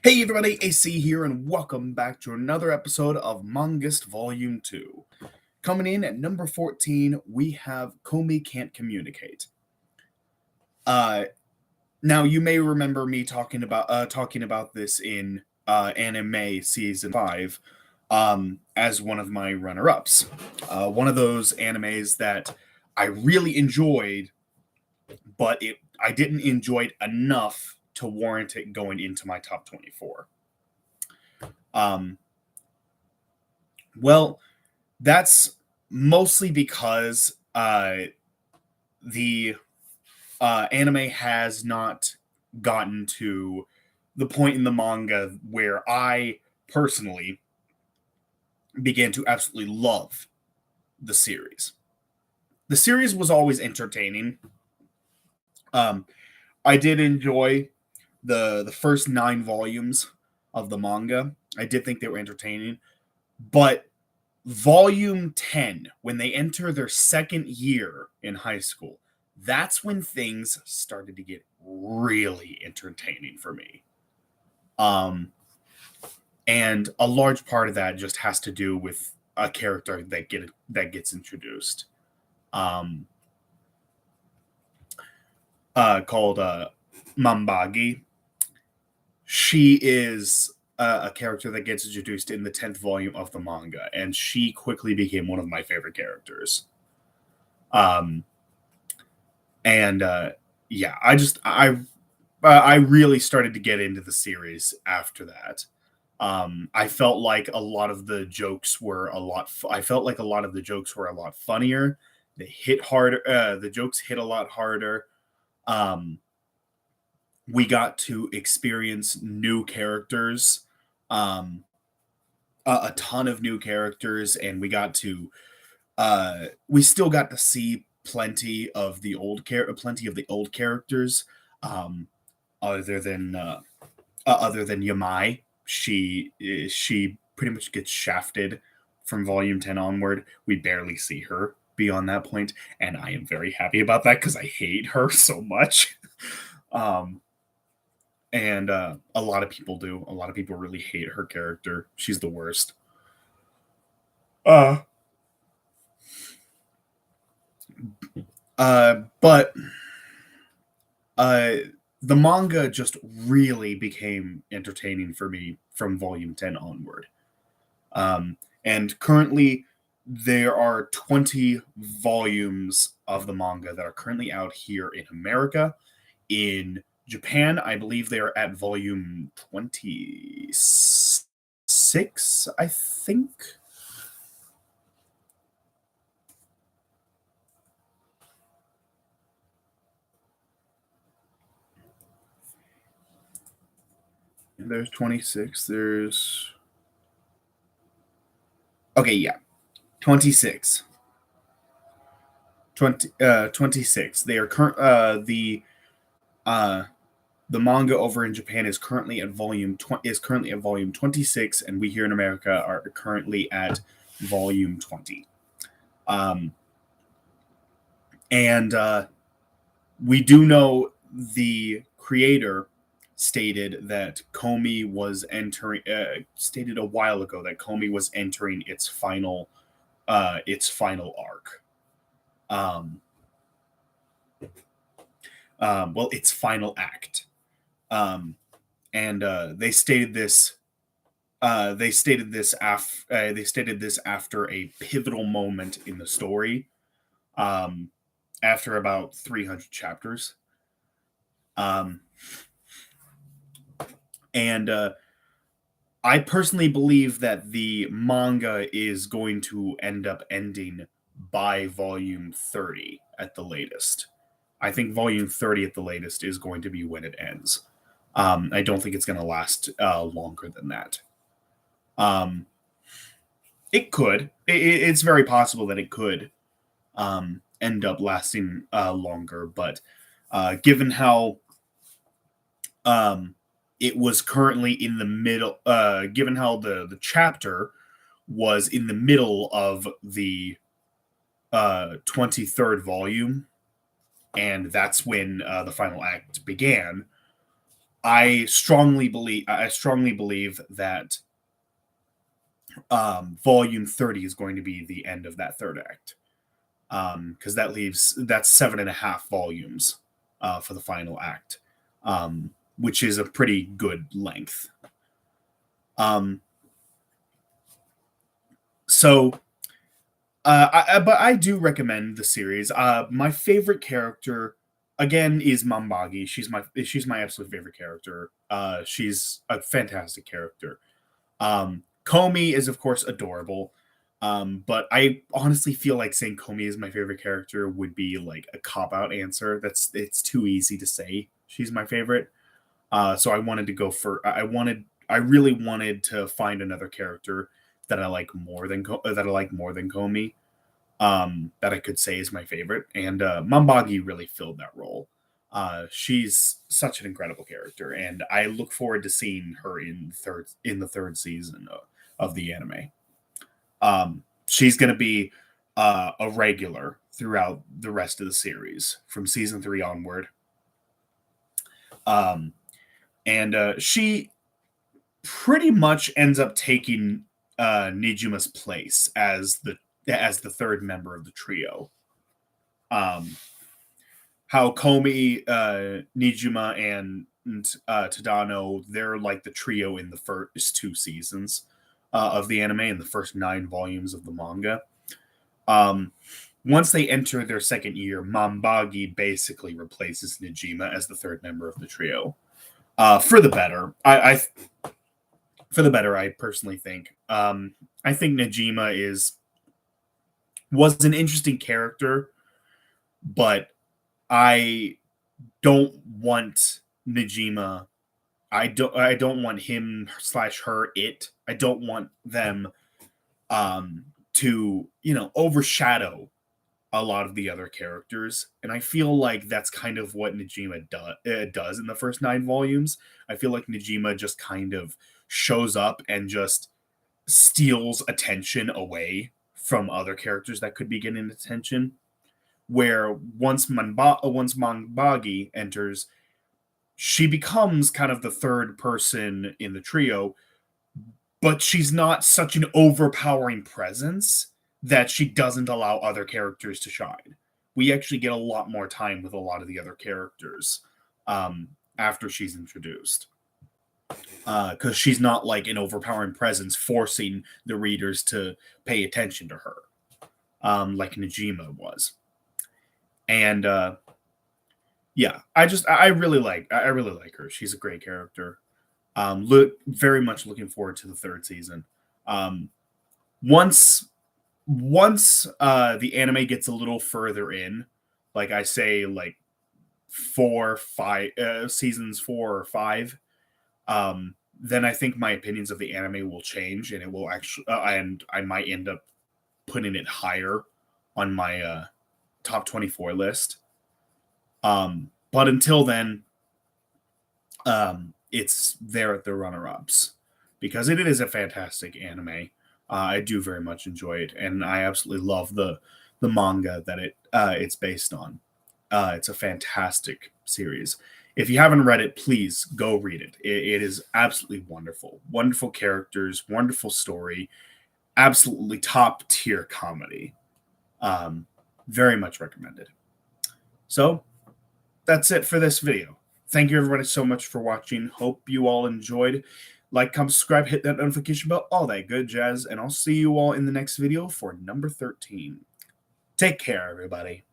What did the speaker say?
Hey everybody, AC here, and welcome back to another episode of Mang-Gust Volume 2. Coming in at number 14, we have Komi Can't Communicate. Now you may remember me talking about this in Anime Season 5 as one of my runner-ups. One of those animes that I really enjoyed, but I didn't enjoy it enough to warrant it going into my top 24. Well, that's mostly because the anime has not gotten to the point in the manga where I personally began to absolutely love the series. The series was always entertaining. I did enjoy the first 9 volumes of the manga. I did think they were entertaining, but volume 10, when they enter their second year in high school, that's when things started to get really entertaining for me. And a large part of that just has to do with a character that gets introduced, called Mambagi. She is a character that gets introduced in the 10th volume of the manga, and she quickly became one of my favorite characters. Yeah, I really started to get into the series after that. I felt like a lot of the jokes were I felt like a lot of the jokes were a lot funnier. They hit harder. The jokes hit a lot harder. We got to experience new characters, a ton of new characters, and we still got to see plenty of the old characters, um, other than Yamai. She pretty much gets shafted from volume 10 onward. We barely see her beyond that point, and I am very happy about that because I hate her so much. And a lot of people do. A lot of people really hate her character. She's the worst. Uh, but the manga just really became entertaining for me from volume 10 onward. And currently, there are 20 volumes of the manga that are currently out here in America. In Japan, I believe they are at volume 26, I think. There's 26. There's. Okay, yeah. 26. 26. They are current. The manga over in Japan is currently at volume 26, and we here in America are currently at volume 20. Um, and we do know the creator stated that Komi was entering. Stated a while ago that Komi was entering its final arc. Well, its final act. And they stated this. They stated this after a pivotal moment in the story. After about 300 chapters. And I personally believe that the manga is going to end up ending by volume 30 at the latest. I think volume 30 at the latest is going to be when it ends. I don't think it's going to last longer than that. It could. It's very possible that it could end up lasting longer, but given how it was currently in the middle, given how the chapter was in the middle of the 23rd volume, and that's when the final act began. I strongly believe that volume 30 is going to be the end of that third act, because that's 7.5 volumes for the final act, which is a pretty good length. Um, so, but I do recommend the series. My favorite character again is Mambagi. She's my absolute favorite character. She's a fantastic character. Comey is of course adorable. But I honestly feel like saying Comey is my favorite character would be like a cop out answer. It's too easy to say she's my favorite. So I wanted to go for I really wanted to find another character that I like more than Comey, that I could say is my favorite, and Mambagi really filled that role. She's such an incredible character, and I look forward to seeing her in the third season of the anime. She's going to be a regular throughout the rest of the series from season 3 onward. Um, and she pretty much ends up taking Nijuma's place as the third member of the trio. Um, how Komi, Nijuma, and Tadano, they're like the trio in the first 2 seasons of the anime, in the first 9 volumes of the manga. Once they enter their second year, Mambagi basically replaces Nijima as the third member of the trio. For the better. For the better, I personally think. I think Najima was an interesting character, but I don't want Najima. I don't want him / her it. I don't want them to overshadow a lot of the other characters, and I feel like that's kind of what Najima does in the first 9 volumes. I feel like Najima just kind of shows up and just steals attention away from other characters that could be getting attention. Where once Mangbagi enters, she becomes kind of the third person in the trio, but she's not such an overpowering presence that she doesn't allow other characters to shine. We actually get a lot more time with a lot of the other characters after she's introduced. Because she's not like an overpowering presence forcing the readers to pay attention to her, like Najima was. And yeah, I really like her. She's a great character. Very much looking forward to the third season. Once the anime gets a little further in, like I say, like seasons 4 or 5, then I think my opinions of the anime will change, and it will actually, and I might end up putting it higher on my top 24 list. But until then, it's there at the runner-ups because it is a fantastic anime. I do very much enjoy it, and I absolutely love the manga that it's based on. It's a fantastic series. If you haven't read it, please go read it. It is absolutely wonderful. Wonderful characters, wonderful story, absolutely top tier comedy. Very much recommended. So that's it for this video. Thank you everybody so much for watching. Hope you all enjoyed. Like, comment, subscribe, hit that notification bell, all that good jazz, and I'll see you all in the next video for number 13. Take care, everybody.